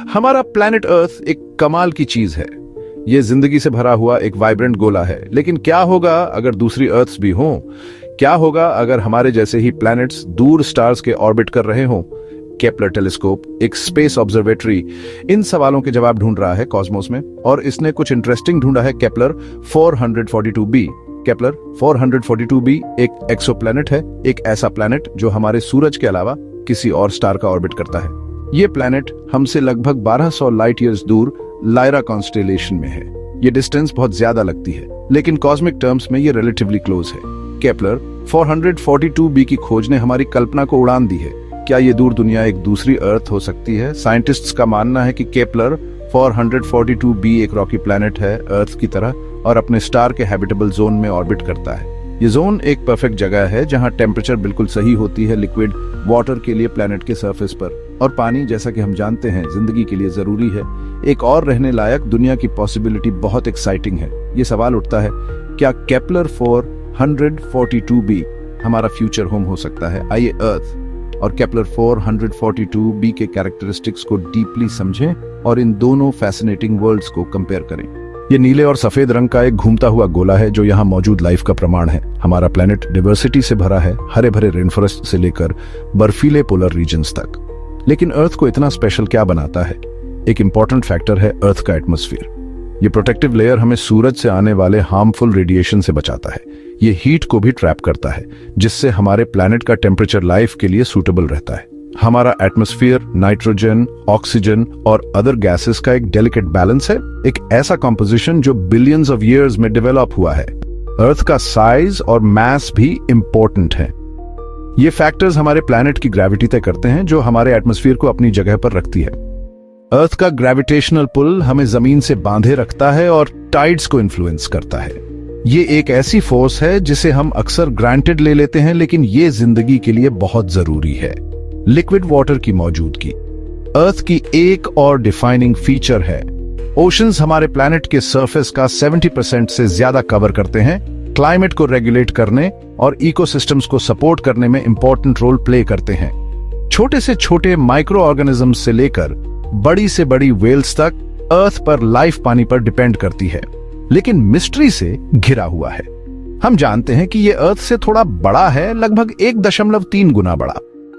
हमारा planet earth एक कमाल की चीज है। ये जिंदगी से भरा हुआ एक वाइब्रेंट गोला है, लेकिन क्या होगा अगर दूसरी अर्थ्स भी हों? क्या होगा अगर हमारे जैसे ही प्लैनेट्स दूर स्टार्स के ऑर्बिट कर रहे हों? केपलर टेलीस्कोप, एक स्पेस ऑब्जर्वेटरी, इन सवालों के जवाब ढूंढ रहा है कॉस्मोस में, और इसने कुछ इंटरेस्टिंग ढूंढा है। Kepler 442b। केपलर 442b एक एक्सोप्लैनेट है, एक ऐसा प्लैनेट जो हमारे सूरज के अलावा किसी और स्टार का ऑर्बिट करता है। ये प्लैनेट हमसे लगभग 1200 लाइट ईयर्स दूर लायरा कॉन्स्टेलेशन में है। ये डिस्टेंस बहुत ज्यादा लगती है, लेकिन कॉस्मिक टर्म्स में ये रिलेटिवली क्लोज है। केपलर 442b की खोज ने हमारी कल्पना को उड़ान दी है। क्या ये दूर दुनिया एक दूसरी अर्थ हो सकती है? साइंटिस्ट्स का मानना है कि केपलर 442b एक रॉकी प्लैनेट है अर्थ की तरह, और अपने स्टार के हैबिटेबल जोन में ऑर्बिट करता है। ये जोन एक परफेक्ट जगह है जहां टेम्परेचर बिल्कुल सही होती है लिक्विड वाटर के लिए प्लैनेट के सरफेस पर, और पानी, जैसा कि हम जानते हैं, जिंदगी के लिए जरूरी है। एक और रहने लायक दुनिया की पॉसिबिलिटी बहुत एक्साइटिंग है। ये सवाल उठता है, क्या केपलर 442b हमारा फ्यूचर होम हो सकता है? आइए अर्थ और केपलर 442b के कैरेक्टरिस्टिक्स को डीपली समझें और इन दोनों फैसिनेटिंग वर्ल्ड्स को कंपेयर करें। ये नीले और सफेद रंग का एक घूमता हुआ गोला है जो यहाँ मौजूद लाइफ का प्रमाण है। हमारा प्लैनेट डाइवर्सिटी से भरा है, हरे भरे रेनफॉरेस्ट से लेकर बर्फीले पोलर रीजन्स तक। लेकिन अर्थ को इतना स्पेशल क्या बनाता है? एक इंपॉर्टेंट फैक्टर है अर्थ का एटमॉस्फेयर। ये प्रोटेक्टिव लेयर हमें सूरज से आने वाले हार्मफुल रेडिएशन से बचाता है। ये हीट को भी ट्रैप करता है, जिससे हमारे प्लैनेट का टेम्परेचर लाइफ के लिए सूटेबल रहता है। हमारा एटमॉस्फेयर नाइट्रोजन, ऑक्सीजन और अदर गैसेस का एक डेलिकेट बैलेंस है, एक ऐसा कॉम्पोजिशन जो बिलियंस ऑफ ईयर्स में डेवलप हुआ है। अर्थ का साइज और मास भी इंपॉर्टेंट है। ये फैक्टर्स हमारे प्लैनेट की ग्रेविटी तय करते हैं, जो हमारे एटमॉस्फेयर को अपनी जगह पर रखती है। अर्थ का ग्रेविटेशनल पुल हमें जमीन से बांधे रखता है और टाइड्स को इन्फ्लुएंस करता है। ये एक ऐसी फोर्स है जिसे हम अक्सर ग्रांटेड ले लेते हैं, लेकिन ये जिंदगी के लिए बहुत जरूरी है। लिक्विड वाटर की मौजूदगी अर्थ की एक और डिफाइनिंग फीचर है। ओशंस हमारे प्लैनेट के सरफेस का 70% से ज्यादा कवर करते हैं, क्लाइमेट को रेगुलेट करने और इकोसिस्टम्स को सपोर्ट करने में इंपॉर्टेंट रोल प्ले करते हैं। छोटे से छोटे माइक्रो ऑर्गेनिजम्स से लेकर बड़ी से बड़ी वेल्स तक अर्थ पर लाइफ पानी पर डिपेंड करती है, लेकिन मिस्ट्री से घिरा हुआ है। हम जानते हैं कि ये अर्थ से थोड़ा बड़ा है, लगभग 1.3 गुना बड़ा,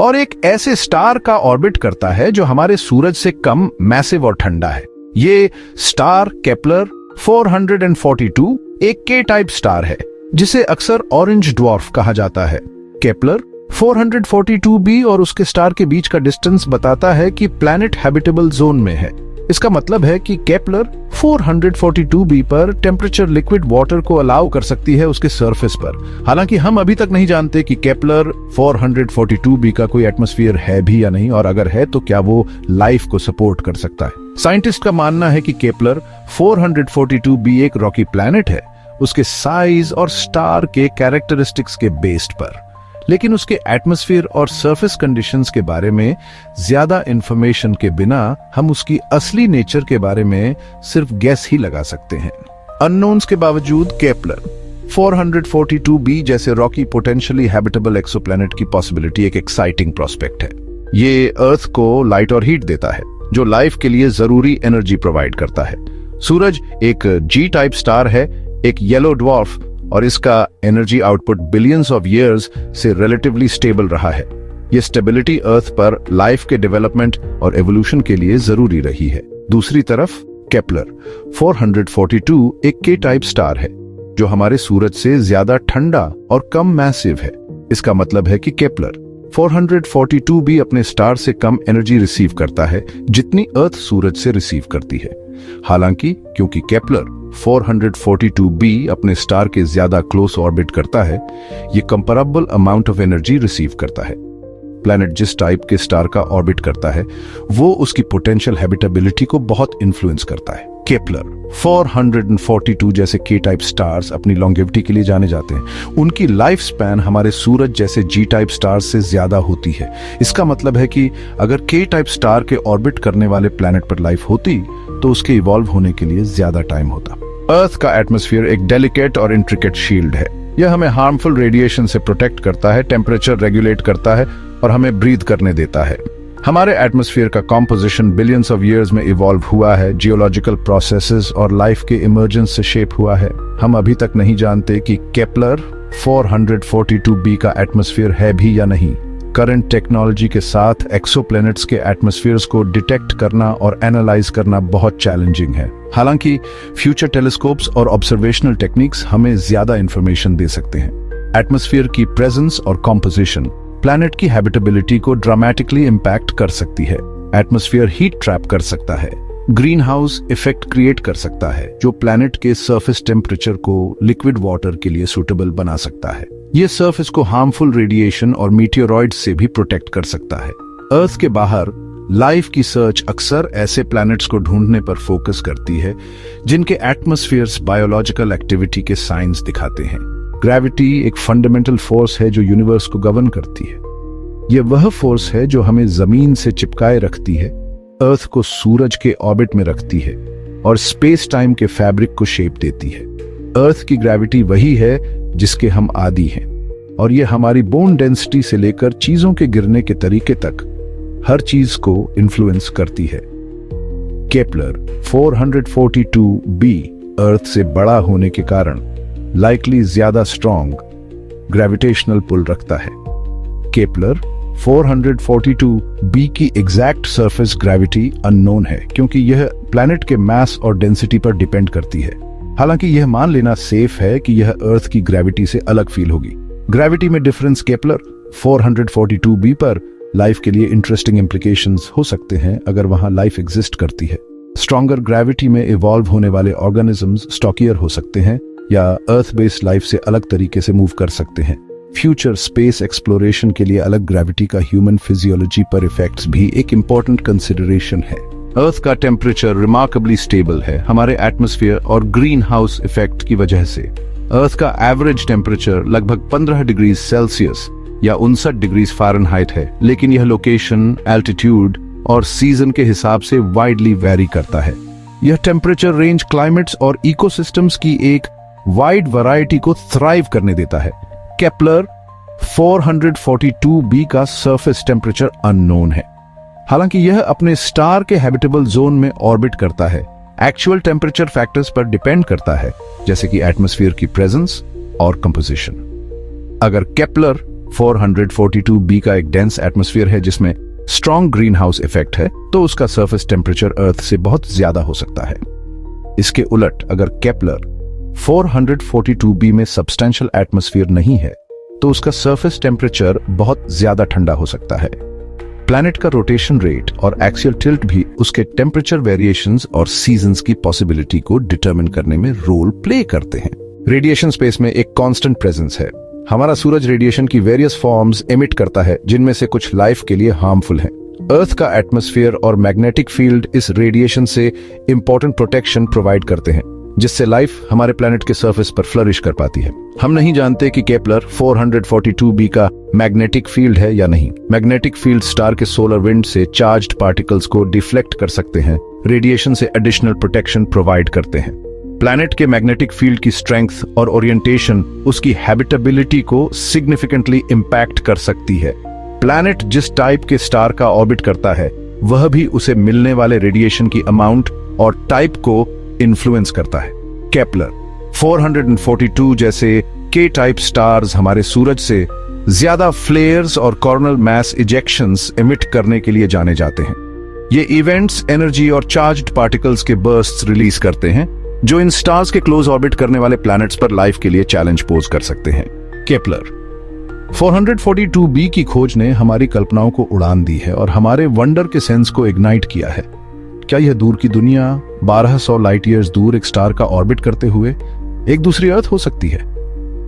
और एक ऐसे स्टार का ऑर्बिट करता है जो हमारे सूरज से कम मैसिव और ठंडा है। ये स्टार केपलर 442 एक के टाइप स्टार है, जिसे अक्सर ऑरेंज ड्वार्फ कहा जाता है। केपलर 442b और उसके स्टार के बीच का डिस्टेंस बताता है कि प्लैनेट हैबिटेबल जोन में है। इसका मतलब है कि केपलर 442b पर टेम्परेचर लिक्विड वाटर को अलाउ कर सकती है उसके सरफेस पर। हालांकि हम अभी तक नहीं जानते कि केपलर 442b का कोई एटमॉस्फेयर है भी या नहीं, और अगर है तो क्या वो लाइफ को सपोर्ट कर सकता है। साइंटिस्ट का मानना है कि केपलर 442b एक रॉकी प्लैनेट है, उसके साइज और स्टार के कैरेक्टरिस्टिक्स के बेस्ड पर, लेकिन उसके एटमॉस्फेयर और सरफेस कंडीशंस के बारे में ज्यादा इंफॉर्मेशन के बिना हम उसकी असली नेचर के बारे में सिर्फ गेस ही लगा सकते हैं। अननोन्स के बावजूद केपलर 442b जैसे रॉकी पोटेंशियली हैबिटेबल एक्सोप्लैनेट की पॉसिबिलिटी एक एक्साइटिंग प्रोस्पेक्ट है। ये अर्थ को लाइट और हीट देता है, जो लाइफ के लिए जरूरी एनर्जी प्रोवाइड करता है। सूरज एक जी टाइप स्टार है, एक येलो ड्वार्फ, और इसका energy output billions of years से रिलेटिवली स्टेबल रहा है। यह स्टेबिलिटी अर्थ पर लाइफ के डेवलपमेंट और एवोल्यूशन के लिए जरूरी रही है। दूसरी तरफ केपलर 442 एक के टाइप स्टार है, जो हमारे सूरज से ज्यादा ठंडा और कम मैसिव है। इसका मतलब है कि केपलर 442 भी अपने स्टार से कम एनर्जी रिसीव करता है जितनी अर्थ सूरज से रिसीव करती है। हालांकि क्योंकि केपलर 442b अपने स्टार के ज्यादा क्लोज ऑर्बिट करता है, ये comparable amount of energy receive करता है। प्लैनेट जिस टाइप के स्टार का ऑर्बिट करता है, वो उसकी पोटेंशियल हैबिटेबिलिटी को बहुत इन्फ्लुएंस करता है। केपलर 442 जैसे के टाइप स्टार्स अपनी लॉन्गेविटी के लिए जाने जाते हैं। उनकी लाइफ स्पैन हमारे सूरज जैसे जी टाइप स्टार्स से ज्यादा होती है। इसका मतलब है कि अगर के टाइप स्टार के ऑर्बिट करने वाले प्लैनेट पर लाइफ होती तो उसके इवॉल्व होने के लिए ज्यादा टाइम होता। अर्थ का एटमॉस्फेयर एक डेलिकेट और इंट्रिकेट शील्ड है। यह हमें हार्मफुल रेडिएशन से प्रोटेक्ट करता है, टेम्परेचर रेगुलेट करता है और हमें ब्रीथ करने देता है। हमारे एटमॉस्फेयर का कॉम्पोजिशन बिलियंस ऑफ ईयर्स में इवॉल्व हुआ है, जियोलॉजिकल प्रोसेसेस और लाइफ के इमर्जेंस से शेप हुआ है। हम अभी तक नहीं जानते कि केपलर 442b का एटमॉस्फेयर है भी या नहीं। करंट टेक्नोलॉजी के साथ एक्सोप्लैनेट्स के एटमॉस्फेयर्स को डिटेक्ट करना और एनालाइज करना बहुत चैलेंजिंग है। हालांकि फ्यूचर टेलीस्कोप्स और ऑब्जर्वेशनल टेक्निक्स हमें ज्यादा इंफॉर्मेशन दे सकते हैं। एटमॉस्फेयर की प्रेजेंस और कॉम्पोजिशन प्लैनेट की हैबिटेबिलिटी को ड्रामेटिकली इंपैक्ट कर सकती है। एटमॉस्फेयर हीट ट्रैप कर सकता है, ग्रीन हाउस इफेक्ट क्रिएट कर सकता है, जो प्लैनेट के सरफेस टेम्परेचर को लिक्विड वाटर के लिए सूटेबल बना सकता है। ये सरफेस को हार्मफुल रेडिएशन और मीटियोरॉइड्स से भी प्रोटेक्ट कर सकता है। अर्थ के बाहर लाइफ की सर्च अक्सर ऐसे प्लैनेट्स को ढूंढने पर फोकस करती है जिनके एटमॉस्फेयर्स बायोलॉजिकल एक्टिविटी के साइंस दिखाते हैं। ग्रेविटी एक फंडामेंटल फोर्स है जो यूनिवर्स को गवर्न करती है। यह वह फोर्स है जो हमें जमीन से चिपकाए रखती है, अर्थ को सूरज के ऑर्बिट में रखती है और स्पेस टाइम के फैब्रिक को शेप देती है। अर्थ की ग्रेविटी वही है जिसके हम आदी हैं और यह हमारी बोन डेंसिटी से लेकर चीजों के गिरने के तरीके तक हर चीज को इन्फ्लुएंस करती है। केपलर 442b अर्थ से बड़ा होने के कारण लाइकली ज्यादा स्ट्रॉन्ग ग्रेविटेशनल पुल रखता है। केपलर 442b की एग्जैक्ट सरफेस ग्रेविटी अननोन है क्योंकि यह प्लैनेट के मास और डेंसिटी पर डिपेंड करती है। हालांकि यह मान लेना सेफ है कि यह अर्थ की ग्रेविटी से अलग फील होगी। ग्रेविटी में डिफरेंस केपलर 442b पर लाइफ के लिए इंटरेस्टिंग इंप्लीकेशंस हो सकते हैं अगर वहां लाइफ एग्जिस्ट करती है। स्ट्रॉन्गर ग्रेविटी में इवॉल्व होने वाले ऑर्गेनिजम्स स्टॉकियर हो सकते हैं या अर्थ बेस्ड लाइफ से अलग तरीके से मूव कर सकते हैं। फ्यूचर स्पेस एक्सप्लोरेशन के लिए अलग ग्रेविटी का ह्यूमन फिजियोलॉजी पर इफेक्ट्स भी एक इंपॉर्टेंट कंसिडरेशन है। अर्थ का टेम्परेचर रिमार्केबली स्टेबल है हमारे एटमॉस्फेयर और ग्रीन हाउस इफेक्ट की वजह से। अर्थ का एवरेज टेम्परेचर लगभग 15 डिग्री सेल्सियस या 59 डिग्री फ़ारेनहाइट है, लेकिन यह लोकेशन, एल्टीट्यूड और सीजन के हिसाब से वाइडली वेरी करता है। यह टेम्परेचर रेंज क्लाइमेट्स और इकोसिस्टम्स की एक वाइड वैरायटी को थ्राइव करने देता है। केपलर 442b का सरफेस टेम्परेचर अननोन है, हालांकि यह अपने स्टार के हैबिटेबल जोन में ऑर्बिट करता है। एक्चुअल टेम्परेचर फैक्टर्स पर डिपेंड करता है, जैसे कि एटमॉस्फेयर की प्रेजेंस और कंपोजिशन। अगर केपलर 442b का एक डेंस एटमॉस्फेयर है जिसमें स्ट्रॉन्ग ग्रीन हाउस इफेक्ट है, तो उसका सरफेस टेम्परेचर अर्थ से बहुत ज्यादा हो सकता है। इसके उलट अगर केपलर 442b में सब्सटेंशियल एटमॉस्फेयर नहीं है, तो उसका सरफेस टेम्परेचर बहुत ज्यादा ठंडा हो सकता है। प्लैनेट का रोटेशन रेट और एक्सियल टिल्ट भी उसके टेम्परेचर वेरिएशंस और सीजन्स की पॉसिबिलिटी को डिटरमिन करने में रोल प्ले करते हैं। रेडिएशन स्पेस में एक कांस्टेंट प्रेजेंस है। हमारा सूरज रेडिएशन की वेरियस फॉर्म्स एमिट करता है, जिनमें से कुछ लाइफ के लिए हार्मफुल हैं। अर्थ का एटमॉस्फेयर और मैग्नेटिक फील्ड इस रेडिएशन से इंपॉर्टेंट प्रोटेक्शन प्रोवाइड करते हैं, जिससे लाइफ हमारे प्लैनेट के सरफेस पर फ्लरिश कर पाती है। हम नहीं जानते कि केपलर 442b का मैग्नेटिक फील्ड है या नहीं। मैग्नेटिक फील्ड स्टार के सोलर विंड से चार्ज्ड पार्टिकल्स को डिफ्लेक्ट कर सकते हैं, रेडिएशन से एडिशनल प्रोटेक्शन प्रोवाइड करते हैं। प्लैनेट के मैग्नेटिक फील्ड की स्ट्रेंथ और ओरिएंटेशन उसकी हैबिटेबिलिटी को सिग्निफिकेंटली इंपैक्ट कर सकती है। प्लैनेट जिस टाइप के स्टार का ऑर्बिट करता है, वह भी उसे मिलने वाले रेडिएशन की अमाउंट और टाइप को इन्फ्लुएंस करता है। केपलर 442 जैसे के टाइप स्टार्स हमारे सूरज से ज्यादा फ्लेयर्स और कॉर्नल मास इजेक्शंस एमिट करने के लिए जाने जाते हैं। ये इवेंट्स एनर्जी और चार्ज्ड पार्टिकल्स के बर्स्ट्स रिलीज करते हैं, जो इन स्टार्स के क्लोज ऑर्बिट करने वाले प्लैनेट्स पर लाइफ के लिए चैलेंज पोज कर सकते हैं। केपलर 442b की खोज ने हमारी कल्पनाओं को उड़ान दी है और हमारे वंडर के सेंस को इग्नाइट किया है। क्या यह दूर की दुनिया 1200 लाइट ईयर्स दूर एक स्टार का ऑर्बिट करते हुए एक दूसरी अर्थ हो सकती है?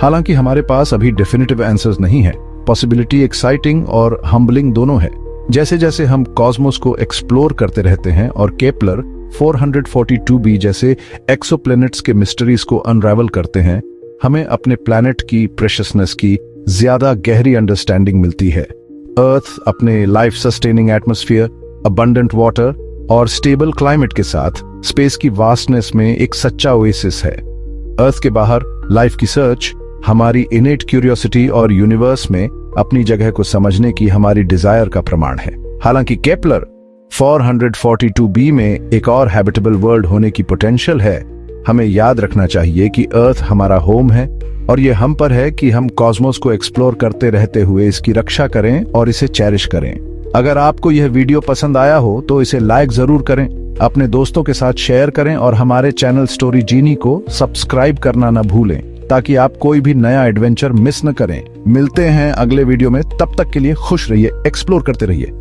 हालांकि हमारे पास अभी डेफिनेटिव आंसर्स नहीं है। पॉसिबिलिटी एक्साइटिंग और हम्बलिंग दोनों है। जैसे जैसे हम कॉस्मोस को एक्सप्लोर करते रहते हैं और केपलर 442b जैसे एक्सोप्लैनेट्स के मिस्ट्रीज को अनरावल करते हैं, हमें अपने प्लैनेट की प्रेशियसनेस की ज्यादा गहरी अंडरस्टैंडिंग मिलती है। अर्थ अपने life sustaining atmosphere, abundant water और स्टेबल क्लाइमेट के साथ स्पेस की वास्टनेस में एक सच्चा ओएसिस है। अर्थ के बाहर लाइफ की सर्च हमारी इनेट क्यूरियोसिटी और यूनिवर्स में अपनी जगह को समझने की हमारी डिजायर का प्रमाण है। हालांकि केपलर 442b में एक और हैबिटेबल वर्ल्ड होने की पोटेंशियल है, हमें याद रखना चाहिए कि अर्थ हमारा होम है और ये हम पर है कि हम कॉस्मोस को एक्सप्लोर करते रहते हुए इसकी रक्षा करें और इसे चेरिश करें। अगर आपको यह वीडियो पसंद आया हो तो इसे लाइक जरूर करें, अपने दोस्तों के साथ शेयर करें और हमारे चैनल स्टोरी जीनी को सब्सक्राइब करना न भूलें ताकि आप कोई भी नया एडवेंचर मिस न करें। मिलते हैं अगले वीडियो में, तब तक के लिए खुश रहिए, एक्सप्लोर करते रहिए।